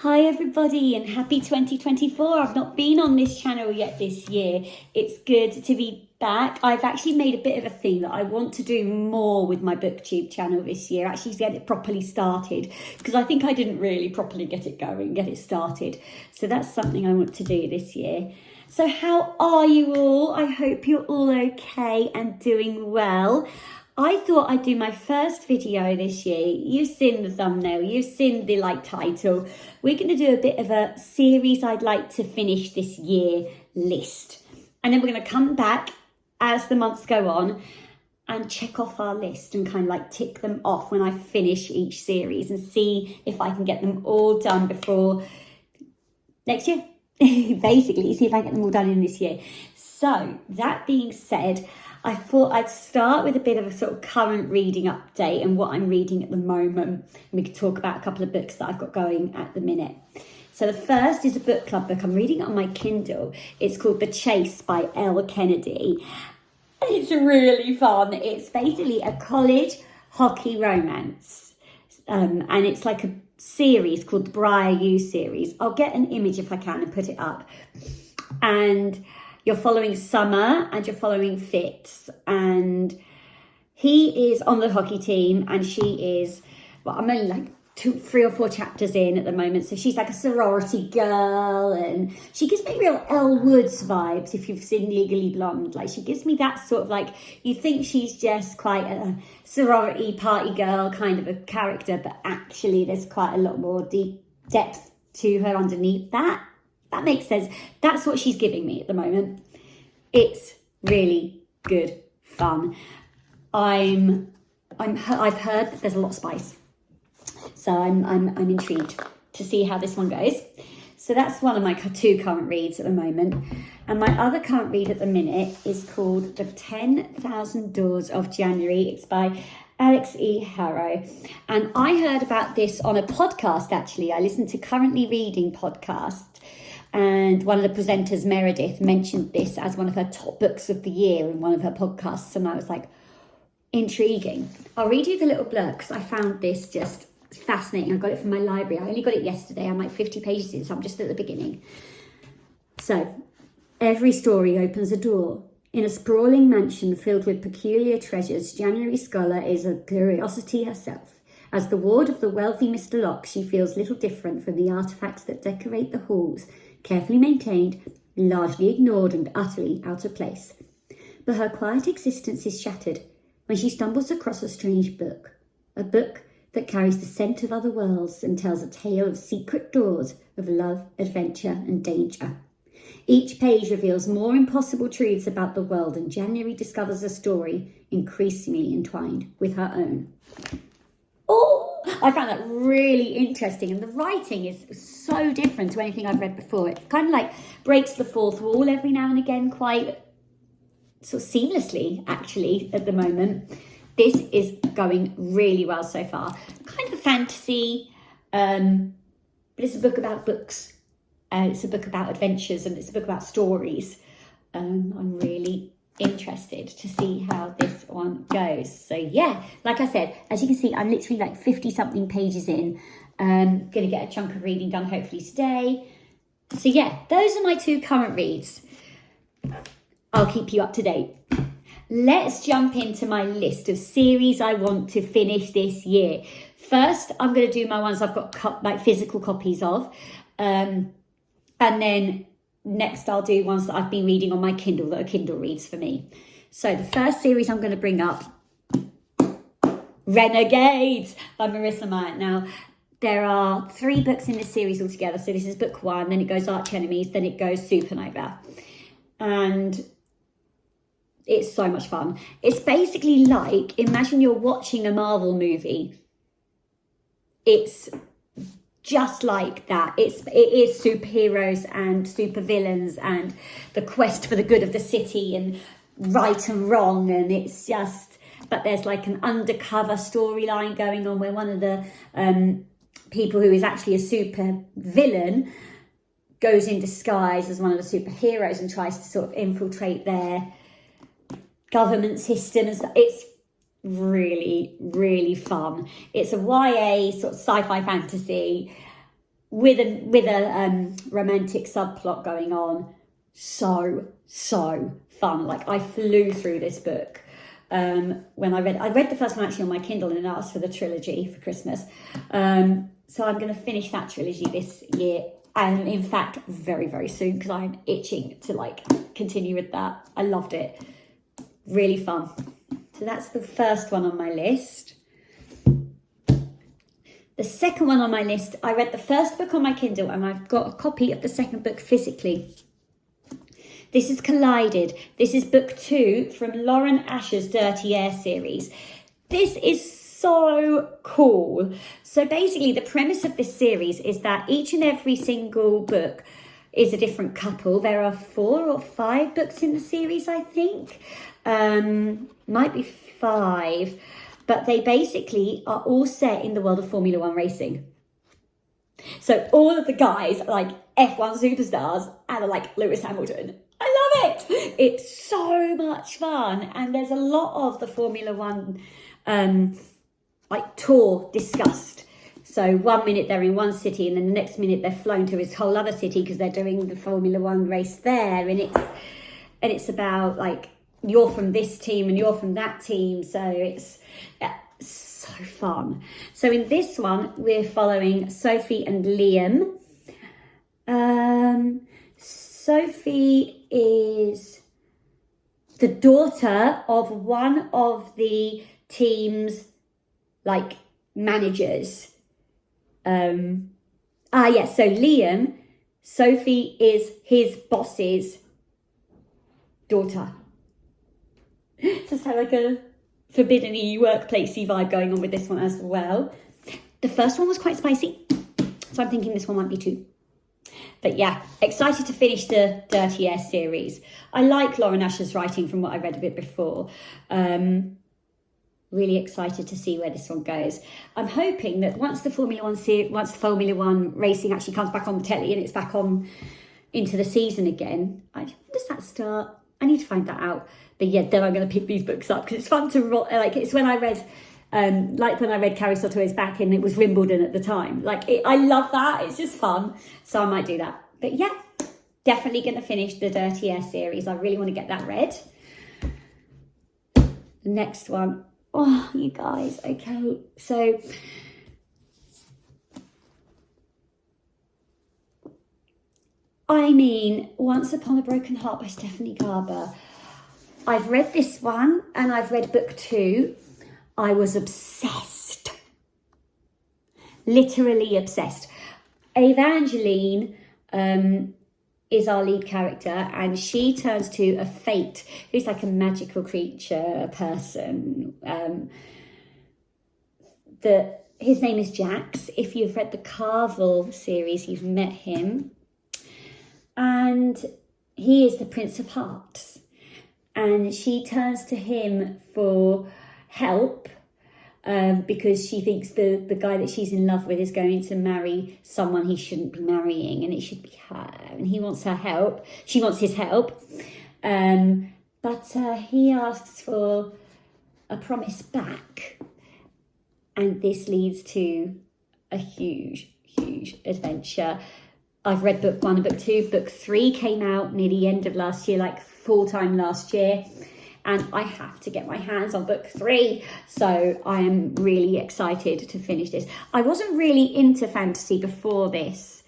Hi everybody and happy 2024. I've not been on this channel yet this year. It's good to be back. I've actually made a bit of a thing that I want to do more with my booktube channel this year, actually get it properly started, because I think I didn't really properly get it going, get it started. So that's something I want to do this year. So how are you all? I hope you're all okay and doing well. I thought I'd do my first video this year. You've seen the thumbnail, you've seen the title. We're going to do a bit of a series I'd like to finish this year list. And then we're going to come back as the months go on and check off our list and kind of tick them off when I finish each series and see if I can get them all done before next year. Basically, see if I get them all done in this year. So that being said, I thought I'd start with a bit of a sort of current reading update and what I'm reading at the moment. And we could talk about a couple of books that I've got going at the minute. So the first is a book club book. I'm reading it on my Kindle. It's called The Chase by Elle Kennedy. It's really fun. It's basically a college hockey romance. And it's like a series called the Briar U series. I'll get an image if I can and put it up. And you're following Summer and you're following Fitz, and he is on the hockey team and she is, well, I'm only 3 or 4 chapters in at the moment. So she's like a sorority girl and she gives me real Elle Woods vibes if you've seen Legally Blonde. She gives me that sort of you think she's just quite a sorority party girl kind of a character, but actually there's quite a lot more deep depth to her underneath that. That makes sense. That's what she's giving me at the moment. It's really good fun. I've heard that there's a lot of spice, so I'm intrigued to see how this one goes. So that's one of my 2 current reads at the moment, and my other current read at the minute is called The 10,000 Doors of January. It's by Alex E. Harrow, and I heard about this on a podcast. Actually, I listened to Currently Reading podcast. And one of the presenters, Meredith, mentioned this as one of her top books of the year in one of her podcasts. And I was like, intriguing. I'll read you the little blurb because I found this just fascinating. I got it from my library. I only got it yesterday. I'm 50 pages in, so I'm just at the beginning. So, every story opens a door. In a sprawling mansion filled with peculiar treasures, January Scholar is a curiosity herself. As the ward of the wealthy Mr. Locke, she feels little different from the artefacts that decorate the halls, carefully maintained, largely ignored and utterly out of place. But her quiet existence is shattered when she stumbles across a strange book, a book that carries the scent of other worlds and tells a tale of secret doors of love, adventure and danger. Each page reveals more impossible truths about the world, and January discovers a story increasingly entwined with her own. Oh, I found that really interesting, and the writing is so different to anything I've read before. It kind of breaks the fourth wall every now and again, quite sort of seamlessly actually at the moment. This is going really well so far. Kind of fantasy, but it's a book about books, it's a book about adventures, and it's a book about stories. I'm really interested to see how this one goes. So yeah, like I said, as you can see, I'm literally 50 something pages in. Gonna get a chunk of reading done hopefully today. So yeah, those are my 2 current reads. I'll keep you up to date. Let's jump into my list of series I want to finish this year. First, I'm going to do my ones I've got physical copies of, and then next, I'll do ones that I've been reading on my Kindle that are Kindle reads for me. So the first series I'm going to bring up, Renegades by Marissa Meyer. Now, there are 3 books in this series altogether. So this is book 1, then it goes Arch Enemies, then it goes Supernova. And it's so much fun. It's basically imagine you're watching a Marvel movie. It's just like that. It is superheroes and supervillains and the quest for the good of the city and right and wrong, and it's just, but there's an undercover storyline going on where one of the people who is actually a super villain goes in disguise as one of the superheroes and tries to sort of infiltrate their government system and stuff. It's really, really fun. It's a YA sort of sci-fi fantasy. with a romantic subplot going on. So fun. Like, I flew through this book. When I read the first one actually on my Kindle, and I asked for the trilogy for Christmas. So I'm going to finish that trilogy this year, and in fact very, very soon, because I'm itching to like continue with that. I loved it. Really fun. So that's the first one on my list. The second one on my list, I read the first book on my Kindle, and I've got a copy of the second book physically. This is Collided. This is book 2 from Lauren Asher's Dirty Air series. This is so cool. So basically the premise of this series is that each and every single book is a different couple. There are 4 or 5 books in the series, I think. Might be 5. But they basically are all set in the world of Formula One racing. So all of the guys are like F1 superstars and are like Lewis Hamilton. I love it. It's so much fun. And there's a lot of the Formula One like tour discussed. So 1 minute they're in one city, and then the next minute they're flown to this whole other city because they're doing the Formula One race there. And it's about like, you're from this team and you're from that team. So it's so fun. So in this one, we're following Sophie and Liam. Sophie is the daughter of one of the team's like managers. So Liam, Sophie is his boss's daughter. Just have like a forbidden-y, workplacey vibe going on with this one as well. The first one was quite spicy, so I'm thinking this one might be too. But yeah, excited to finish the Dirty Air series. I like Lauren Asher's writing from what I read a bit before. Really excited to see where this one goes. I'm hoping that once the Formula One racing actually comes back on the telly and it's back on into the season again, when does that start? I need to find that out. But yeah, then I'm going to pick these books up because it's fun to like. It's when I read, when I read Carrie Soto's back, and it was Wimbledon at the time. I love that. It's just fun. So I might do that. But yeah, definitely going to finish the Dirty Air series. I really want to get that read. The next one. Oh, you guys. Okay, so Once Upon a Broken Heart by Stephanie Garber. I've read this one and I've read book 2. I was obsessed. Literally obsessed. Evangeline is our lead character, and she turns to a fate who's like a magical creature person. His name is Jax. If you've read the Carvel series, you've met him. And he is the Prince of Hearts. And she turns to him for help because she thinks the guy that she's in love with is going to marry someone he shouldn't be marrying, and it should be her. And he wants her help. She wants his help. But he asks for a promise back. And this leads to a huge, huge adventure. I've read book 1 and book 2. Book 3 came out near the end of last year, like full time last year. And I have to get my hands on book 3. So I am really excited to finish this. I wasn't really into fantasy before this,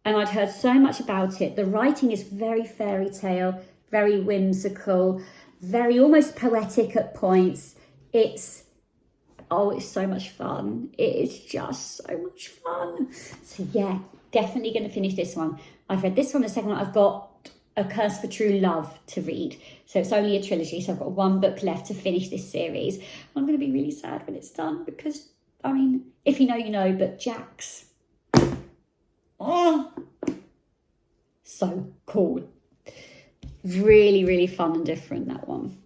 and I'd heard so much about it. The writing is very fairy tale, very whimsical, very almost poetic at points. It's so much fun. It is just so much fun. So yeah, definitely going to finish this one. I've read this one, the second one. I've got A Curse for True Love to read. So it's only a trilogy, so I've got 1 book left to finish this series. I'm going to be really sad when it's done because, if you know, you know, but Jax. Oh, so cool. Really, really fun and different, that one.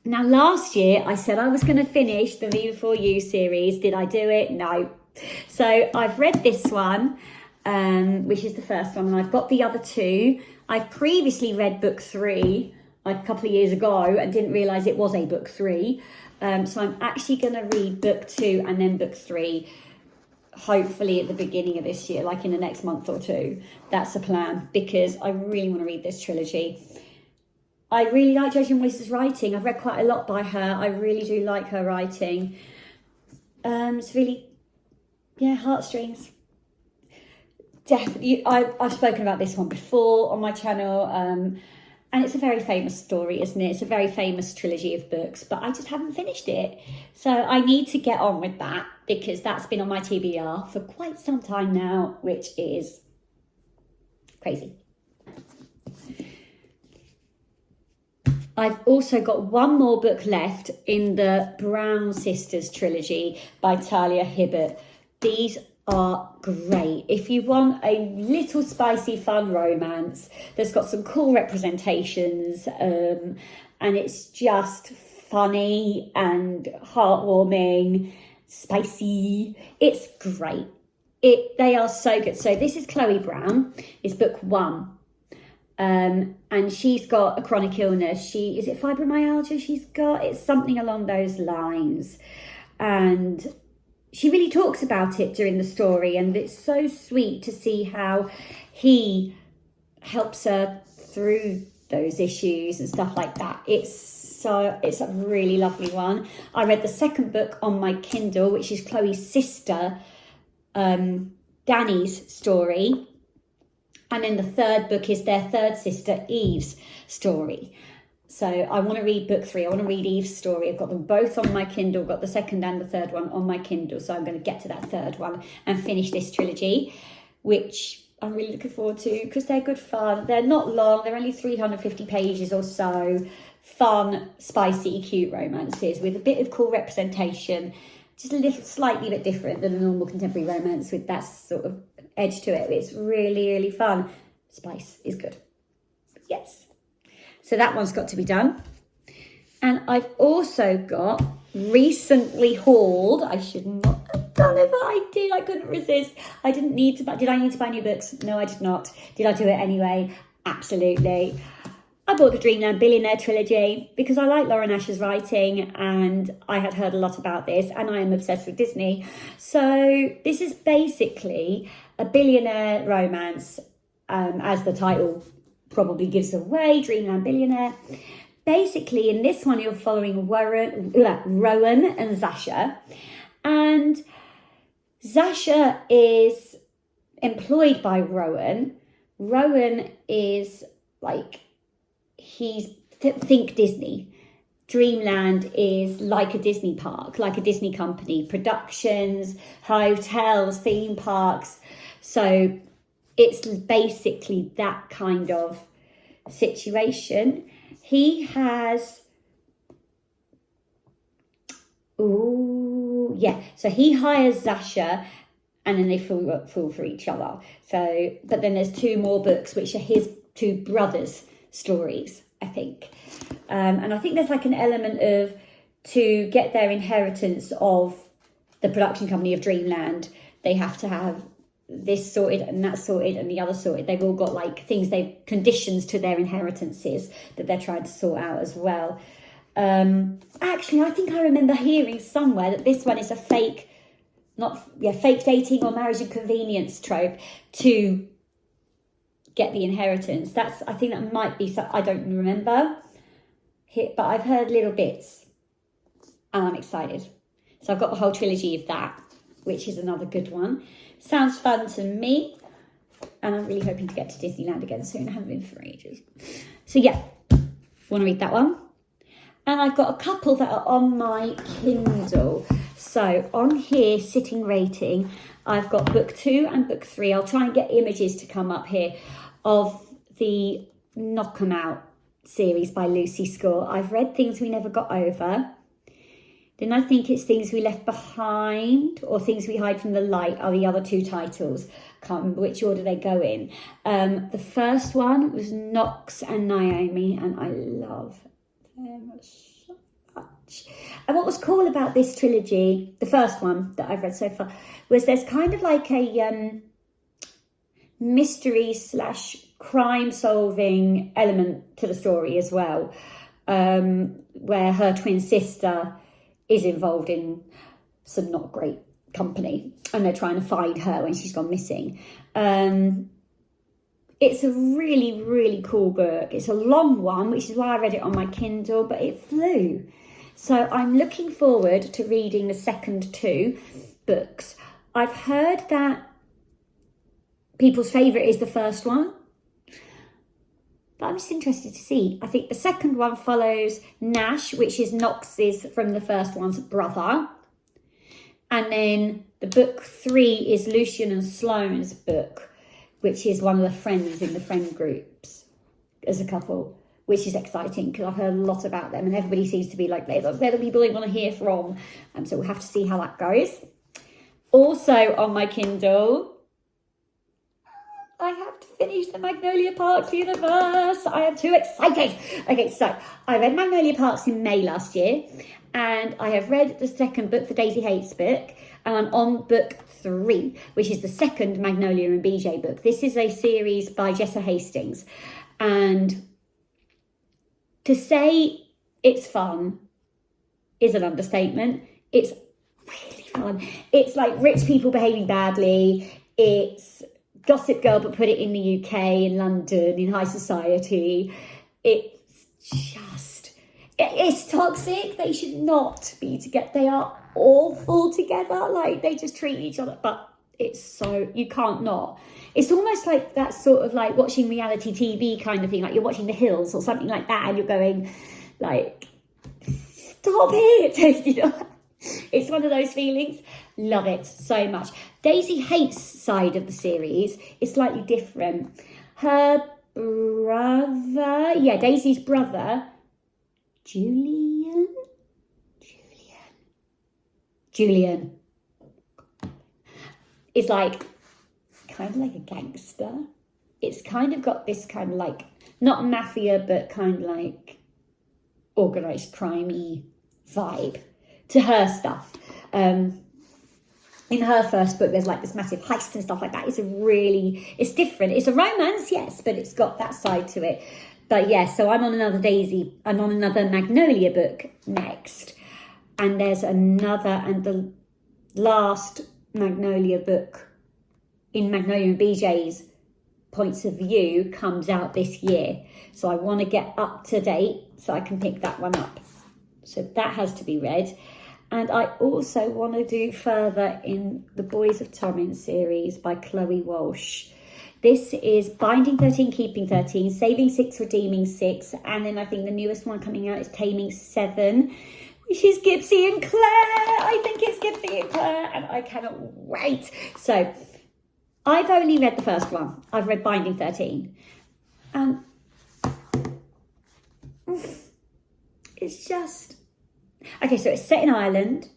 Now, last year, I said I was going to finish the Me Before You series. Did I do it? No. So I've read this one, which is the first one, and I've got the other 2. I've previously read book 3 like a couple of years ago and didn't realise it was a book 3. So I'm actually going to read book 2 and then book 3 hopefully at the beginning of this year, like in the next month or two. That's the plan, because I really want to read this trilogy. I really like Jojo Moyes' writing. I've read quite a lot by her. I really do like her writing. It's really, yeah, heartstrings. Definitely, I've spoken about this one before on my channel, and it's a very famous story, isn't it? It's a very famous trilogy of books, but I just haven't finished it. So I need to get on with that, because that's been on my TBR for quite some time now, which is crazy. I've also got one more book left in the Brown Sisters trilogy by Talia Hibbert. These are great. If you want a little spicy, fun romance that's got some cool representations, and it's just funny and heartwarming, spicy, it's great. They are so good. So this is Chloe Brown. It's book 1. And she's got a chronic illness. Is it fibromyalgia she's got? It's something along those lines. And she really talks about it during the story, and it's so sweet to see how he helps her through those issues and stuff like that. It's a really lovely one. I read the second book on my Kindle, which is Chloe's sister, Danny's story. And then the third book is their third sister, Eve's story. So I want to read book 3. I want to read Eve's story. I've got them both on my Kindle. I've got the second and the third one on my Kindle. So I'm going to get to that third one and finish this trilogy, which I'm really looking forward to, because they're good fun. They're not long. They're only 350 pages or so. Fun, spicy, cute romances with a bit of cool representation. Just a little slightly bit different than a normal contemporary romance, with that sort of edge to it. It's really, really fun. Spice is good. Yes. So that one's got to be done. And I've also got recently hauled. I should not have done it, but I did. I couldn't resist. I didn't need to buy. Did I need to buy new books? No, I did not. Did I do it anyway? Absolutely. I bought the Dreamland Billionaire trilogy because I like Lauren Asher's writing, and I had heard a lot about this, and I am obsessed with Disney. So this is basically a billionaire romance, as the title probably gives away, Dreamland Billionaire. Basically, in this one, you're following Rowan and Zasha. And Zasha is employed by Rowan. Rowan is like, think Disney. Dreamland is like a Disney park, like a Disney company, productions, hotels, theme parks. So it's basically that kind of situation. He has, so he hires Zasha, and then they fall for each other. So, but then there's 2 more books, which are his 2 brothers' stories, I think. And I think there's like an element of, to get their inheritance of the production company of Dreamland, they have to have this sorted and that sorted and the other sorted. They've all got like conditions to their inheritances that they're trying to sort out as well. Actually, I think I remember hearing somewhere that this one is a fake dating or marriage and convenience trope to get the inheritance. I think that might be, I don't remember, but I've heard little bits, and I'm excited. So I've got the whole trilogy of that, which is another good one. Sounds fun to me, and I'm really hoping to get to Disneyland again soon. I haven't been for ages. So yeah, want to read that one. And I've got a couple that are on my Kindle. So on here, sitting rating, I've got book 2 and book 3. I'll try and get images to come up here of the Knock 'Em Out series by Lucy Score. I've read Things We Never Got Over. Then I think it's Things We Left Behind, or Things We Hide from the Light are the other 2 titles. Can't remember which order they go in. The first one was Knox and Naomi, and I love them so much. And what was cool about this trilogy, the first one that I've read so far, was there's kind of like a mystery / crime solving element to the story as well, where her twin sister is involved in some not great company, and they're trying to find her when she's gone missing. It's a really, really cool book. It's a long one, which is why I read it on my Kindle, but it flew. So I'm looking forward to reading the second 2 books. I've heard that people's favourite is the first one, but I'm just interested to see. I think the second one follows Nash, which is Knox's from the first one's brother. And then the book 3 is Lucian and Sloane's book, which is one of the friends in the friend groups as a couple, which is exciting because I've heard a lot about them and everybody seems to be like, they're the people I want to hear from. So we'll have to see how that goes. Also on my Kindle, I have to finish the Magnolia Parks universe. I am too excited. Okay, so I read Magnolia Parks in May last year, and I have read the second book, the Daisy Hates book, and I'm on book 3, which is the second Magnolia and BJ book. This is a series by Jessa Hastings, and to say it's fun is an understatement. It's really fun. It's like rich people behaving badly. It's Gossip Girl, but put it in the UK, in London, in high society. It's toxic. They should not be together. They are awful together. Like, they just treat each other, but it's so, you can't not. It's almost like that sort of like watching reality TV kind of thing, like you're watching The Hills or something like that, and you're going like, stop it, you know. It's one of those feelings. Love it so much. Daisy Hates side of the series is slightly different. Her brother, Daisy's brother, Julian is like kind of like a gangster. It's kind of got this kind of like, not mafia, but kind of like organised crimey vibe to her stuff. In her first book, there's like this massive heist and stuff like that. It's different. It's a romance, yes, but it's got that side to it. But yeah, so I'm on another Magnolia book next. And there's another, and the last Magnolia book in Magnolia and BJ's points of view comes out this year. So I want to get up to date so I can pick that one up. So that has to be read. And I also want to do further in the Boys of Tommen series by Chloe Walsh. This is Binding 13, Keeping 13, Saving 6, Redeeming 6. And then I think the newest one coming out is Taming 7, which is Gibbsy and Claire. I think it's Gibbsy and Claire, and I cannot wait. So I've only read the first one. I've read Binding 13. And it's just... Okay, so it's set in Ireland,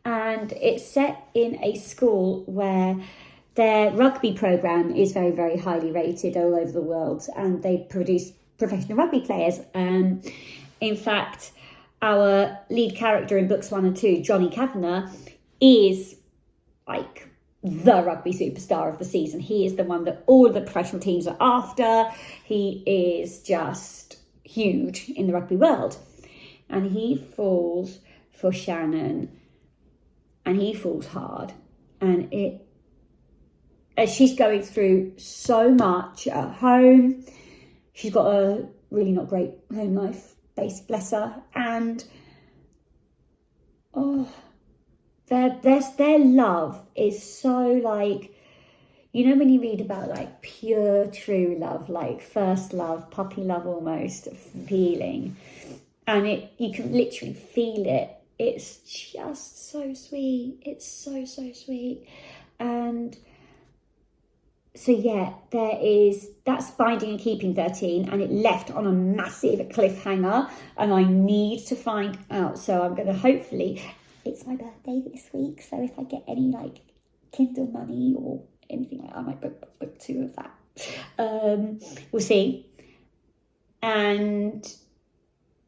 and it's set in a school where their rugby programme is very, very highly rated all over the world, and they produce professional rugby players. In fact, our lead character in books 1 and 2, Johnny Kavanagh, is like the rugby superstar of the season. He is the one that all the professional teams are after. He is just huge in the rugby world. And he falls for Shannon, and he falls hard. And as she's going through so much at home, she's got a really not great home life, bless her. And their love is so like, you know, when you read about like pure true love, like first love, puppy love almost feeling. And you can literally feel it. It's just so sweet. It's so, so sweet. And so, yeah, that's Binding and Keeping 13. And it left on a massive cliffhanger. And I need to find out. So I'm going to hopefully... It's my birthday this week. So if I get any, like, Kindle money or anything like that, I might book 2 of that. We'll see. And...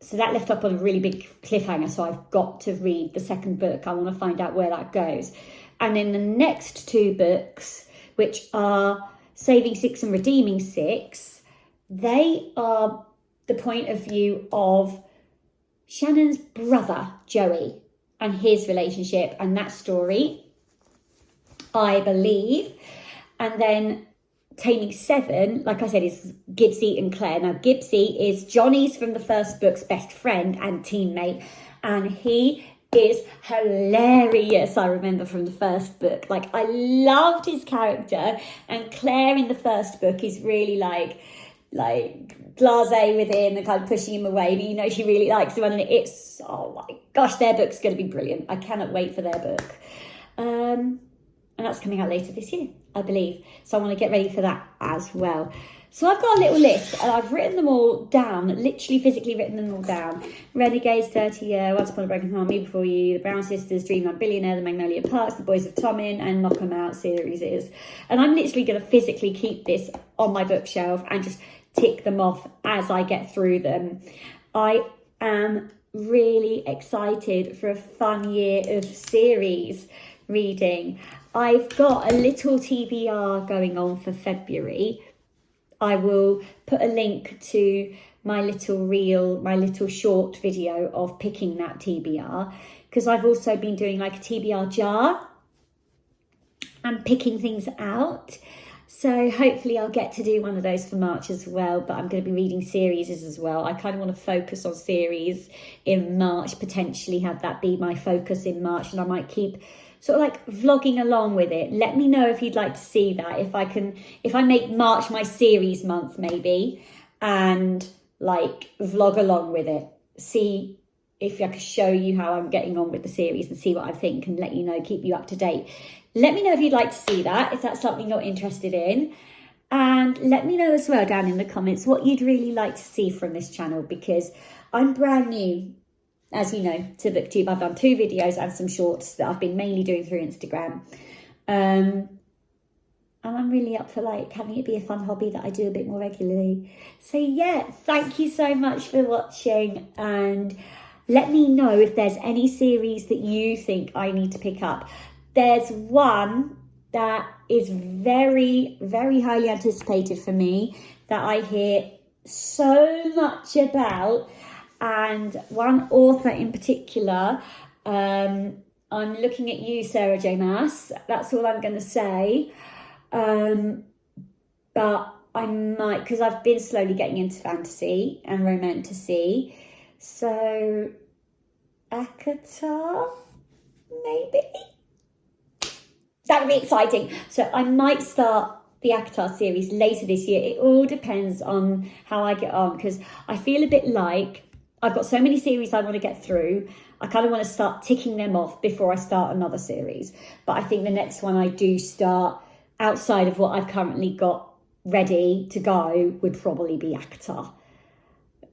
So that left up on a really big cliffhanger, so I've got to read the second book. I want to find out where that goes. And then the next 2 books, which are Saving 6 and Redeeming 6, they are the point of view of Shannon's brother, Joey, and his relationship and that story. I believe. And then Taming 7, like I said, is Gibbsy and Claire. Now, Gibbsy is Johnny's from the first book's best friend and teammate, and he is hilarious. I remember from the first book, like I loved his character, and Claire in the first book is really like blasé with him and kind of pushing him away, but you know she really likes him, and it's, oh my gosh, their book's going to be brilliant. I cannot wait for their book, and that's coming out later this year, I believe, so I want to get ready for that as well. So I've got a little list, and I've written them all down, literally physically written them all down. Renegades, Dirty Year, Once Upon a Broken Heart, Me Before You, The Brown Sisters, Dreamland Billionaire, The Magnolia Parks, The Boys of Tommen, and Knock 'Em Out series is. And I'm literally going to physically keep this on my bookshelf and just tick them off as I get through them. I am really excited for a fun year of series reading. I've got a little TBR going on for February. I will put a link to my little short video of picking that TBR, because I've also been doing like a TBR jar and picking things out. So hopefully I'll get to do one of those for March as well, but I'm going to be reading series as well. I kind of want to focus on series in March, potentially have that be my focus in March, and I might keep sort of like vlogging along with it. Let me know if you'd like to see that, if I make March my series month maybe, and like vlog along with it, see if I can show you how I'm getting on with the series and see what I think, and let you know, keep you up to date. Let me know if you'd like to see that, if that's something you're interested in. And let me know as well down in the comments what you'd really like to see from this channel, because I'm brand new, as you know, to BookTube. I've done 2 videos and some shorts that I've been mainly doing through Instagram. And I'm really up for like having it be a fun hobby that I do a bit more regularly. So yeah, thank you so much for watching, and let me know if there's any series that you think I need to pick up. There's one that is very, very highly anticipated for me that I hear so much about, and one author in particular. I'm looking at you, Sarah J. Maas. That's all I'm going to say. But I might, because I've been slowly getting into fantasy and romantasy. So, ACOTAR, maybe? That would be exciting. So I might start the ACOTAR series later this year. It all depends on how I get on, because I feel a bit like I've got so many series I want to get through. I kind of want to start ticking them off before I start another series. But I think the next one I do start outside of what I've currently got ready to go would probably be ACOTAR,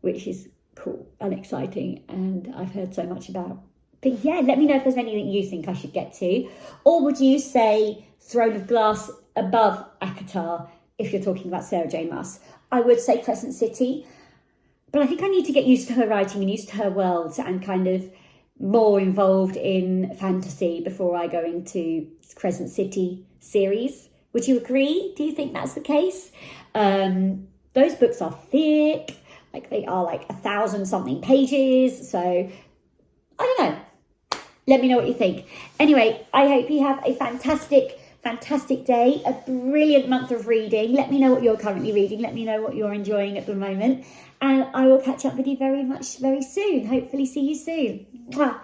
which is cool and exciting, and I've heard so much about. But yeah, let me know if there's anything you think I should get to. Or would you say Throne of Glass above ACOTAR if you're talking about Sarah J. Maas? I would say Crescent City, but I think I need to get used to her writing and used to her world and kind of more involved in fantasy before I go into Crescent City series. Would you agree? Do you think that's the case? Those books are thick, like they are like 1,000-something pages. So I don't know. Let me know what you think. Anyway, I hope you have a fantastic day, a brilliant month of reading. Let me know what you're currently reading. Let me know what you're enjoying at the moment. And I will catch up with you very soon. Hopefully see you soon. Mwah.